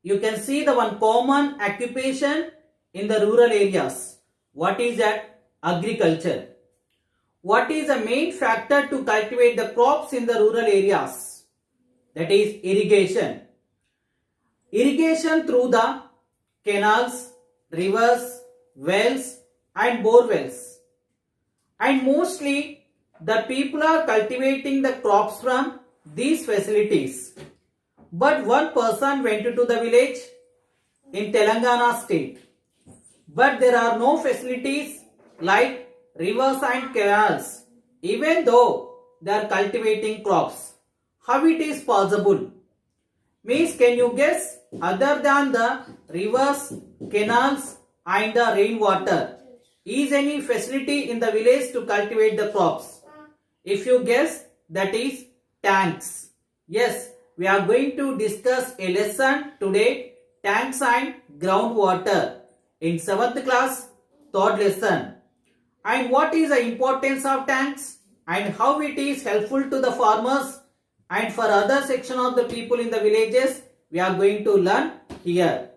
you can see the one common occupation in the rural areas. What is that? Agriculture. What is the main factor to cultivate the crops in the rural areas? That is irrigation. Irrigation through the canals, rivers, wells and bore wells. And mostly the people are cultivating the crops from these facilities. But one person went to the village in Telangana state. But there are no facilities like rivers and canals, even though they are cultivating crops. How it is possible? Means, can you guess, other than the rivers, canals and the rainwater, is any facility in the village to cultivate the crops? If you guess, that is tanks. Yes, we are going to discuss a lesson today, tanks and groundwater, in 7th class, 3rd lesson. And what is the importance of tanks and how it is helpful to the farmers and for other section of the people in the villages, we are going to learn here.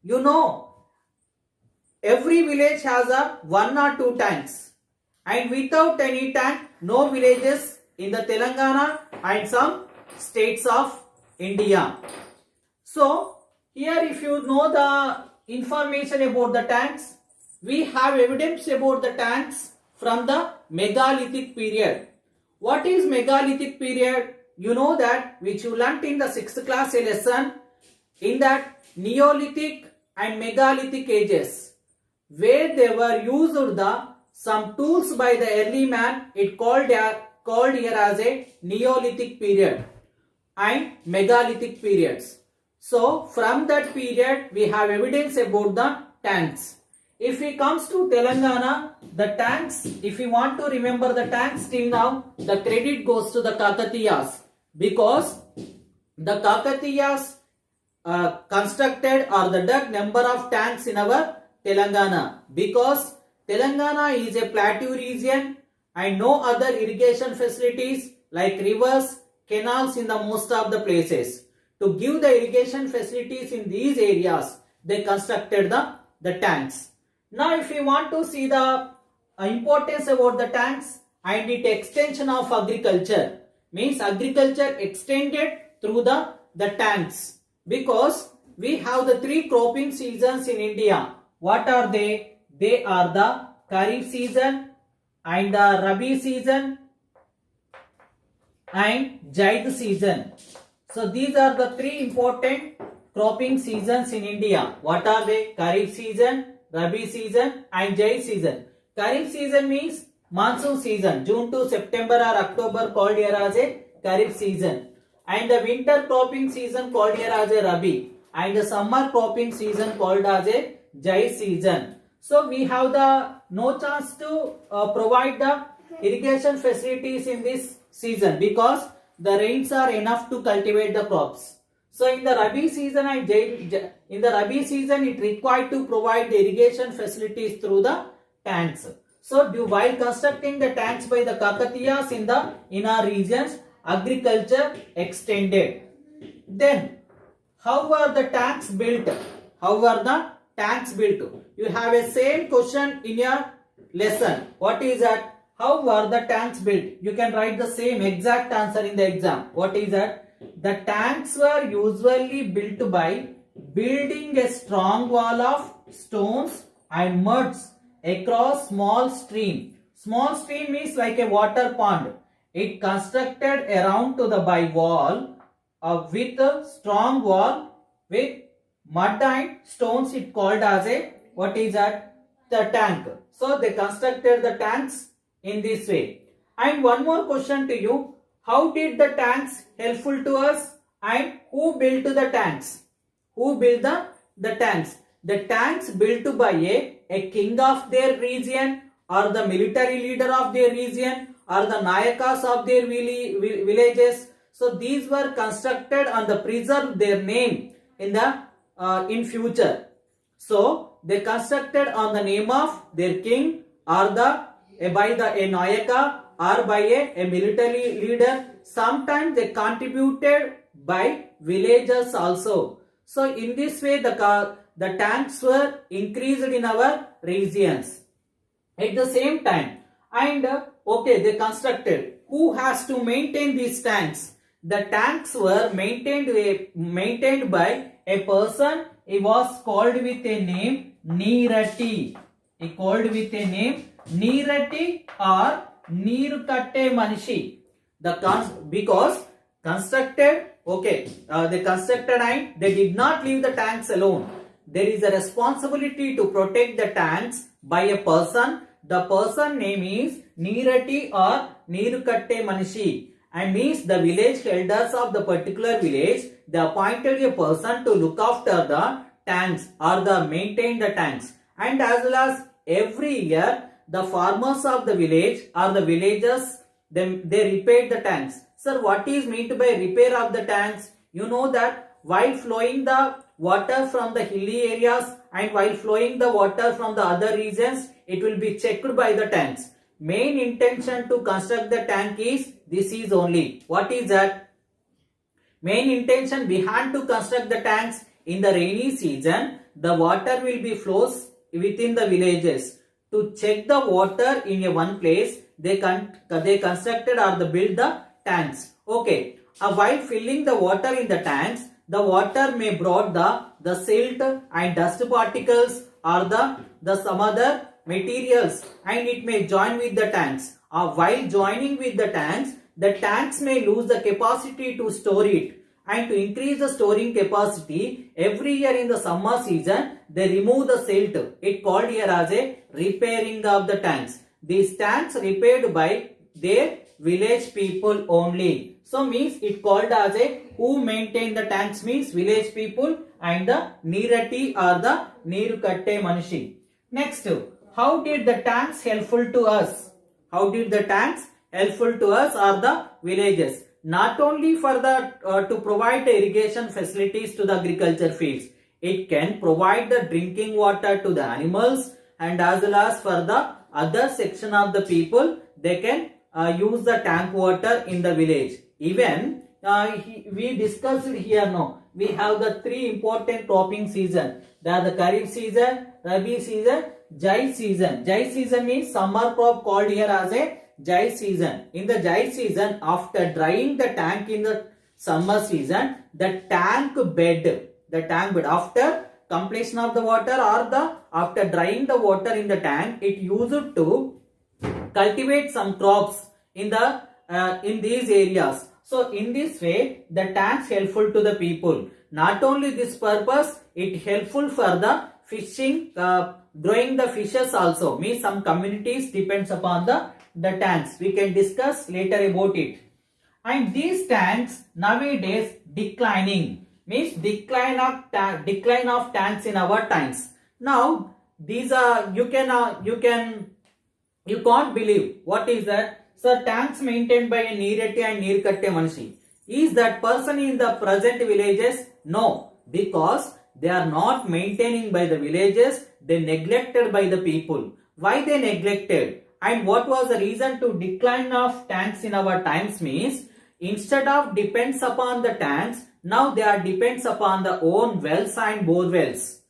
You know, every village has a 1 or 2 tanks, and without any tank, no villages in the Telangana and some states of India. So here, if you know the information about the tanks, we have evidence about the tanks from the megalithic period. What is megalithic period? You know that, which you learnt in the 6th class lesson, in that Neolithic and megalithic ages, where they were used the some tools by the early man, it called here as a Neolithic period and megalithic periods. So from that period we have evidence about the tanks. If it comes to Telangana, the tanks, if you want to remember the tanks till now, the credit goes to the Kakatiyas, because the Kakatiyas constructed or the dug number of tanks in our Telangana, because Telangana is a plateau region and no other irrigation facilities like rivers, canals in the most of the places. To give the irrigation facilities in these areas, they constructed the tanks. Now if we want to see the importance about the tanks and its extension of agriculture, means agriculture extended through the tanks, because we have the 3 cropping seasons in India. What are they? They are the Kharif season and the Rabi season and Zaid season. So these are the 3 important cropping seasons in India. What are they? Kharif season, Rabi season and Zaid season. Kharif season means monsoon season, June to September or October, called here as a Kharif season. And the winter cropping season called here as a Rabi. And the summer cropping season called as a Zaid season. So we have the no chance to provide the irrigation facilities in this season, because the rains are enough to cultivate the crops. So in the Rabi season and in the Rabi season, it required to provide the irrigation facilities through the tanks. So while constructing the tanks by the Kakatiyas in our regions, agriculture extended. Then how were the tanks built? How were the tanks built? You have a same question in your lesson. What is that? How were the tanks built? You can write the same exact answer in the exam. What is that? The tanks were usually built by building a strong wall of stones and muds across small stream. Small stream means like a water pond. It constructed around to the by wall with a strong wall with mud and stones. It called as a, what is that? The tank. So they constructed the tanks in this way. And one more question to you. How did the tanks helpful to us, and who built the tanks? Who built the tanks? The tanks built by a king of their region, or the military leader of their region, or the nayakas of their villages. So these were constructed and they preserved their name in future. So they constructed on the name of their king, or by a nayaka, or by a military leader. Sometimes they contributed by villagers also. So in this way the tanks were increased in our regions. At the same time, and okay, they constructed. Who has to maintain these tanks? The tanks were maintained by a person. He was called with a name Neerati. He called with a name Neerati or Neerukatte Manishi. Because constructed, okay, they constructed and they did not leave the tanks alone. There is a responsibility to protect the tanks by a person. The person name is Neerati or Neerukatte Manishi, and means the village elders of the particular village, they appointed a person to look after the tanks or the maintain the tanks. And as well as every year the farmers of the village or the villagers, they repaired the tanks. Sir, what is meant by repair of the tanks? You know that while flowing the water from the hilly areas and while flowing the water from the other regions, it will be checked by the tanks. Main intention to construct the tank is this is only. What is that? Main intention behind to construct the tanks in the rainy season, the water will be flows within the villages. To check the water in a one place, they constructed or they built the tanks. Okay. While filling the water in the tanks, the water may brought the silt and dust particles or the some other materials, and it may join with the tanks. While joining with the tanks may lose the capacity to store it. And to increase the storing capacity, every year in the summer season, they remove the silt. It called here as a repairing of the tanks. These tanks repaired by their village people only. So means it called as a who maintain the tanks means village people and the Neerati or the Neerukatte Manishi. Next, how did the tanks helpful to us? How did the tanks helpful to us or the villages? Not only for the to provide the irrigation facilities to the agriculture fields, it can provide the drinking water to the animals, and as well as for the other section of the people, they can use the tank water in the village. Even we discussed here now, we have the three important cropping season. They are the Kharif season, Rabi season, Jai season. Jai season means summer crop called here as a Jai season. In the Jai season, after drying the tank in the summer season, the tank bed after completion of the water or after drying the water in the tank, it used to cultivate some crops in these areas. So in this way, the tanks helpful to the people. Not only this purpose, it helpful for the fishing, growing the fishes also. Means some communities depends upon the tanks. We can discuss later about it. And these tanks nowadays declining, means decline of tanks in our times. Now these are you can't believe what is that. So tanks maintained by a Neerati and Neerukatte Manishi. Is that person in the present villages? No, because they are not maintaining by the villages. They neglected by the people. Why they neglected? And what was the reason to decline of tanks in our times means, instead of depends upon the tanks, now they are depends upon the own wells and bore wells.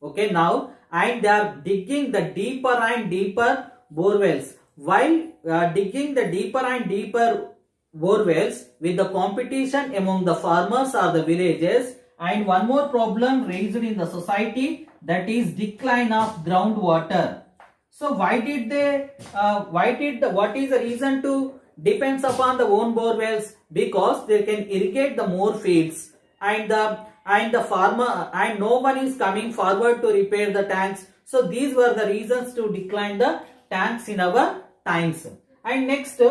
Okay, now, and they are digging the deeper and deeper bore wells. While digging the deeper and deeper bore wells with the competition among the farmers or the villages, and one more problem raised in the society, that is decline of groundwater. So why did what is the reason to depends upon the own bore wells? Because they can irrigate the more fields, and the farmer and no one is coming forward to repair the tanks. So these were the reasons to decline the tanks in our times. And next,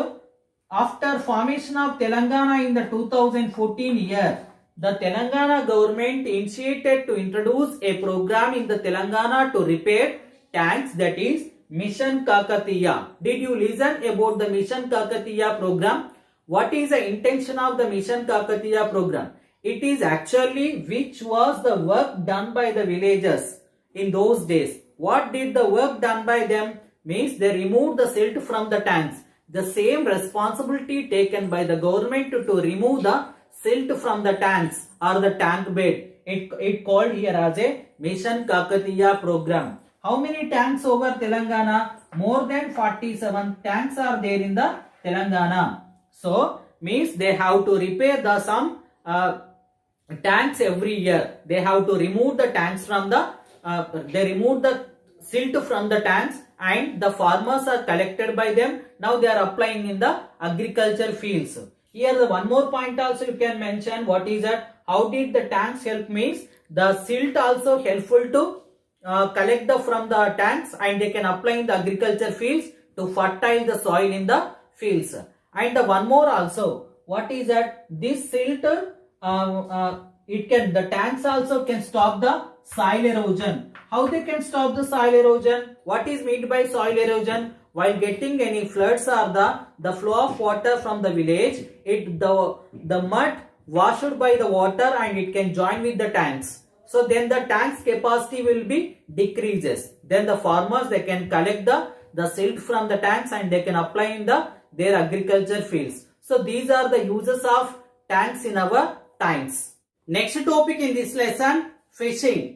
after formation of Telangana in the 2014 year, the Telangana government initiated to introduce a program in the Telangana to repair tanks, that is Mission Kakatiya. Did you listen about the Mission Kakatiya program? What is the intention of the Mission Kakatiya program? It is actually which was the work done by the villagers in those days. What did the work done by them? Means they removed the silt from the tanks. The same responsibility taken by the government to remove the silt from the tanks or the tank bed. it called here as a Mission Kakatiya program. How many tanks over Telangana? More than 47 tanks are there in the Telangana. So means they have to repair the some tanks every year. They have to remove the tanks from the they remove the silt from the tanks, and the farmers are collected by them. Now they are applying in the agriculture fields. Here the one more point also you can mention. What is that? How did the tanks help? Means the silt also helpful to collect the from the tanks, and they can apply in the agriculture fields to fertile the soil in the fields. And the one more also, what is that? This silt the tanks also can stop the soil erosion. How they can stop the soil erosion? What is meant by soil erosion? While getting any floods or the flow of water from the village, the mud washed by the water and it can join with the tanks. So then the tank's capacity will be decreases. Then the farmers, they can collect the silt from the tanks and they can apply in their agriculture fields. So these are the uses of tanks in our times. Next topic in this lesson, fishing.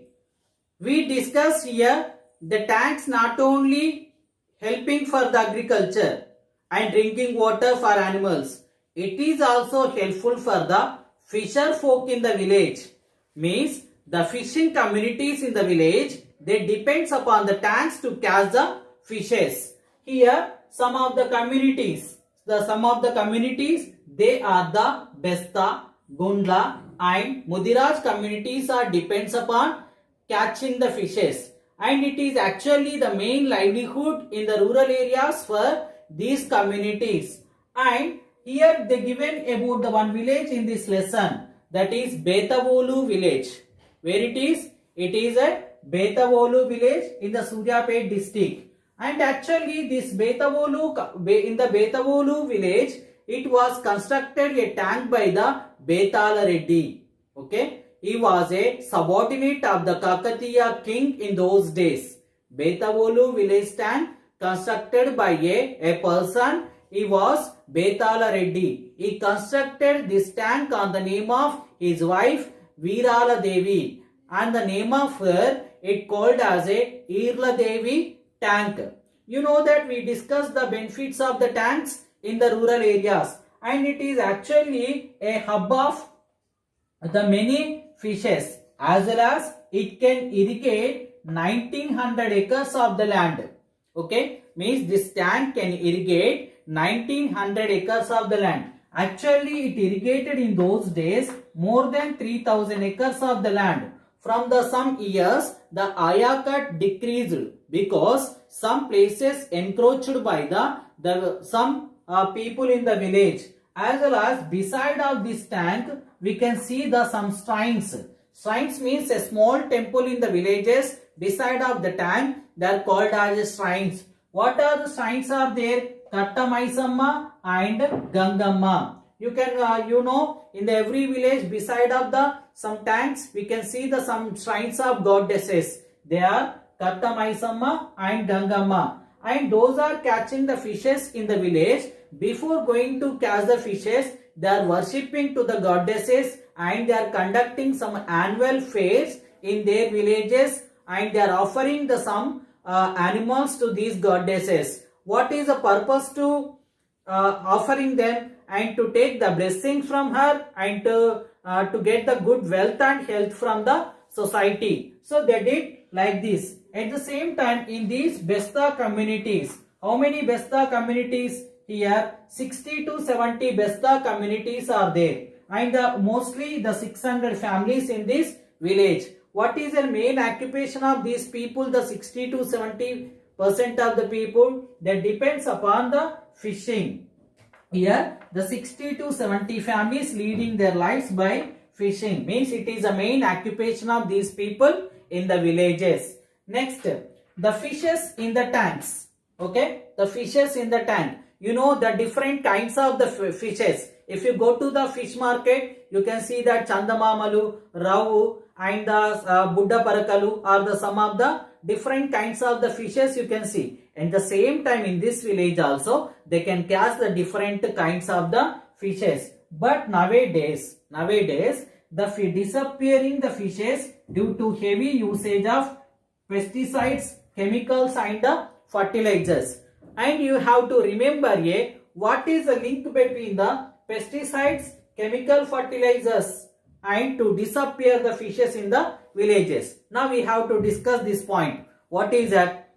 We discussed here the tanks not only helping for the agriculture and drinking water for animals. It is also helpful for the fisher folk in the village. Means the fishing communities in the village, they depends upon the tanks to catch the fishes. Here some of the communities, they are the Besta, Gundla and Mudiraj communities are depends upon catching the fishes, and it is actually the main livelihood in the rural areas for these communities. And here they given about the one village in this lesson, that is Betavolu village. Where it is? It is a Betavolu village in the Suryapet district. And actually this in the Betavolu village, it was constructed a tank by the Betala Reddy. Okay, he was a subordinate of the Kakatiya king in those days. Betavolu village tank constructed by a person. He was Betala Reddy. He constructed this tank on the name of his wife Veerala Devi, and the name of her it called as a Irla Devi tank. You know that we discussed the benefits of the tanks in the rural areas, and it is actually a hub of the many fishes, as well as it can irrigate 1900 acres of the land. Okay, means this tank can irrigate 1900 acres of the land. Actually it irrigated in those days more than 3000 acres of the land. From the some years the ayakat decreased because some places encroached by some people in the village. As well as beside of this tank we can see some shrines. Shrines means a small temple in the villages beside of the tank. They are called as shrines. What are the shrines are there? Kattamaisamma and Gangamma. You can in the every village beside of some tanks we can see some shrines of goddesses. They are Kattamaisamma and Gangamma, and those are catching the fishes in the village. Before going to catch the fishes, they are worshipping to the goddesses, and they are conducting some annual fairs in their villages, and they are offering some animals to these goddesses. What is the purpose to offering them? And to take the blessings from her, and to get the good wealth and health from the society. So they did like this. At the same time, in these Besta communities, how many Besta communities? Here 60 to 70 Besta communities are there, and mostly the 600 families in this village. What is the main occupation of these people? The 60 to 70% of the people, that depends upon the fishing. Here the 60 to 70 families leading their lives by fishing. Means it is a main occupation of these people in the villages. Next, the fishes in the tanks. Okay, the fishes in the tank. You know the different kinds of the fishes. If you go to the fish market, you can see that Chandamamalu, Ravu and the Buddha Parakalu are the some of the different kinds of the fishes you can see. At the same time in this village also they can catch the different kinds of the fishes. But nowadays the disappearing the fishes due to heavy usage of pesticides, chemicals and the fertilizers. And you have to remember what is the link between the pesticides, chemical fertilizers and to disappear the fishes in the villages. Now we have to discuss this point. What is that?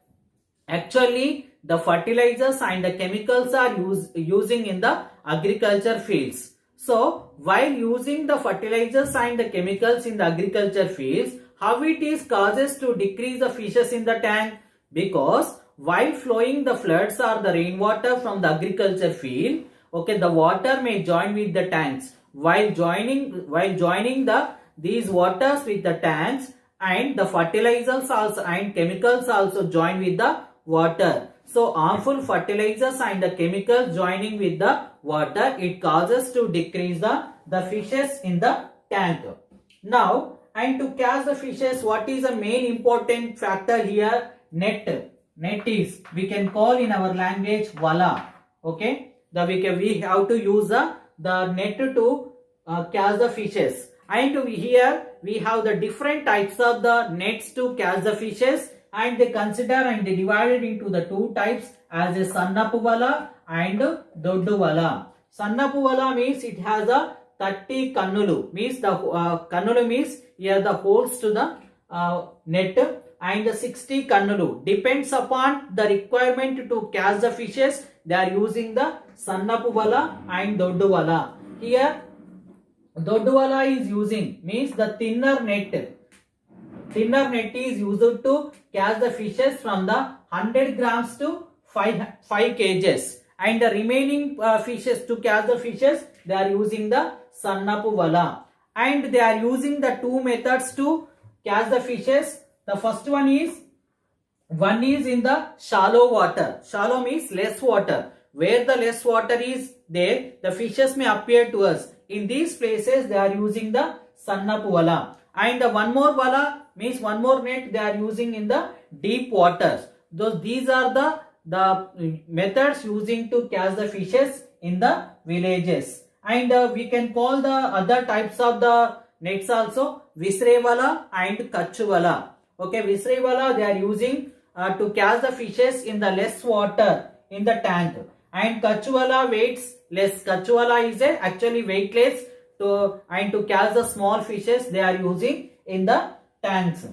Actually, the fertilizers and the chemicals are using in the agriculture fields. So, while using the fertilizers and the chemicals in the agriculture fields, how it is causes to decrease the fishes in the tank? Because while flowing the floods or the rainwater from the agriculture field, okay, the water may join with the tanks. While joining these waters with the tanks, and the fertilizers also and chemicals also join with the water. So harmful fertilizers and the chemicals joining with the water, it causes to decrease the fishes in the tank. Now, and to catch the fishes, what is the main important factor here? Net. Net is, we can call in our language, vala. Okay, we have to use the net to catch the fishes. And here we have the different types of the nets to catch the fishes, and they consider and they divided into the two types as a sannapu vala and doddu vala. Sannapu vala means it has a 30 kannulu, means the kannulu means here the holes to the net, and the 60 kannulu depends upon the requirement to catch the fishes. They are using the sannapu vala and doddu vala. Here doddu vala is using means the thinner net. Thinner net is used to catch the fishes from the 100 grams to 5 kgs, and the remaining fishes to catch the fishes, they are using the sannapu vala, and they are using the two methods to catch the fishes. The first one is in the shallow water. Shallow means less water. Where the less water is there, the fishes may appear to us. In these places, they are using the sannapu vala. And one more vala means one more net they are using in the deep waters. These are the methods using to catch the fishes in the villages. And we can call the other types of the nets also visre vala and kachu vala. Okay, visre vala they are using to catch the fishes in the less water in the tank, and kachu vala weights less. Kachu vala is actually weightless to catch the small fishes they are using in the tanks.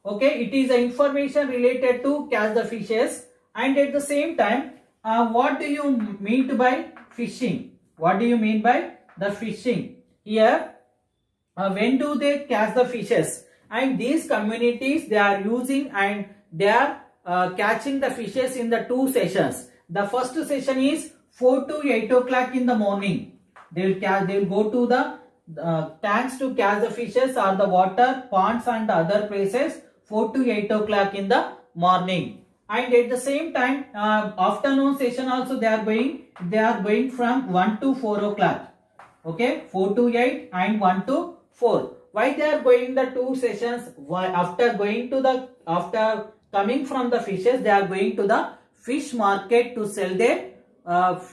Okay, it is information related to catch the fishes. And at the same time, what do you mean by fishing? What do you mean by the fishing? Here, when do they catch the fishes? And these communities, they are using and they are catching the fishes in the two sessions. The first session is 4 to 8 o'clock in the morning. They will go to the tanks to catch the fishes or the water ponds and other places 4 to 8 o'clock in the morning. And at the same time, afternoon session also they are going from 1 to 4 o'clock. Okay, 4 to 8 and 1 to 4. Why they are going the two sessions? Why after coming from the fishes, they are going to the fish market to sell their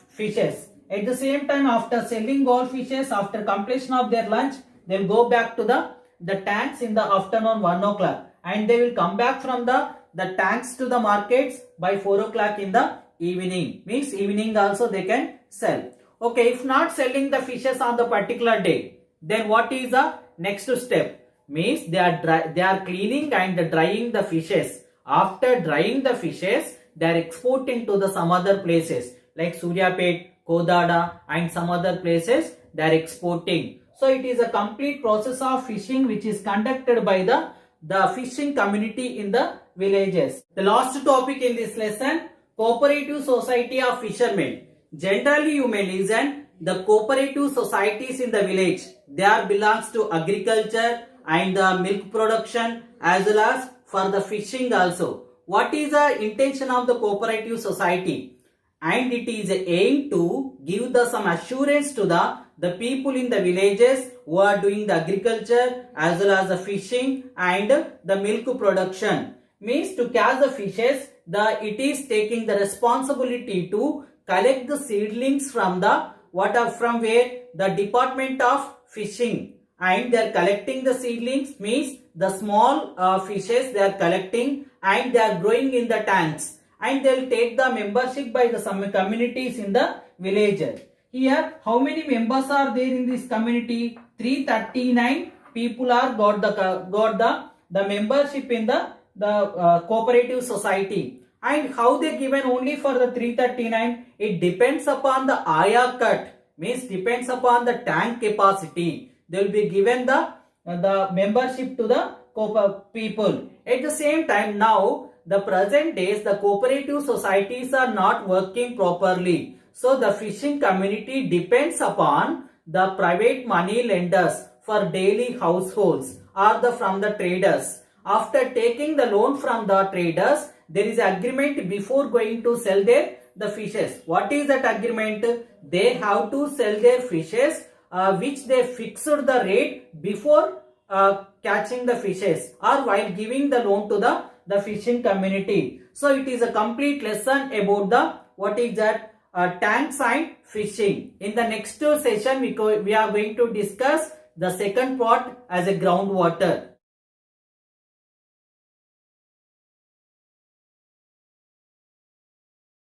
fishes. At the same time, after selling all fishes, after completion of their lunch, they will go back to the tanks in the afternoon 1 o'clock, and they will come back from the tanks to the markets by 4 o'clock in the evening. Means evening also they can sell. Okay, if not selling the fishes on the particular day, then what is the next step? Means they are cleaning and drying the fishes. After drying the fishes, they are exporting to the some other places like Suryapet, Kodada and some other places they are exporting. So it is a complete process of fishing which is conducted by the fishing community in the villages. The last topic in this lesson, cooperative society of fishermen. Generally you may listen the cooperative societies in the village. They are belongs to agriculture and the milk production as well as for the fishing also. What is the intention of the cooperative society? And it is aimed to give some assurance to the people in the villages who are doing the agriculture as well as the fishing and the milk production. Means to catch the fishes, it is taking the responsibility to collect the seedlings from where the Department of Fishing and they are collecting the seedlings, means the small fishes they are collecting and they are growing in the tanks, and they will take the membership by the some communities in the villages. Here how many members are there in this community? 339 people are got the membership in the cooperative society. And how they given only for the 339? It depends upon the aya cut, means depends upon the tank capacity. They will be given the membership to the people. At the same time, now the present days the cooperative societies are not working properly. So the fishing community depends upon the private money lenders for daily households or from the traders. After taking the loan from the traders, there is agreement before going to sell the fishes. What is that agreement? They have to sell their fishes which they fixed the rate before catching the fishes or while giving the loan to the fishing community. So it is a complete lesson about the what is that tanks and fishing. In the next session we are going to discuss the second part as a groundwater.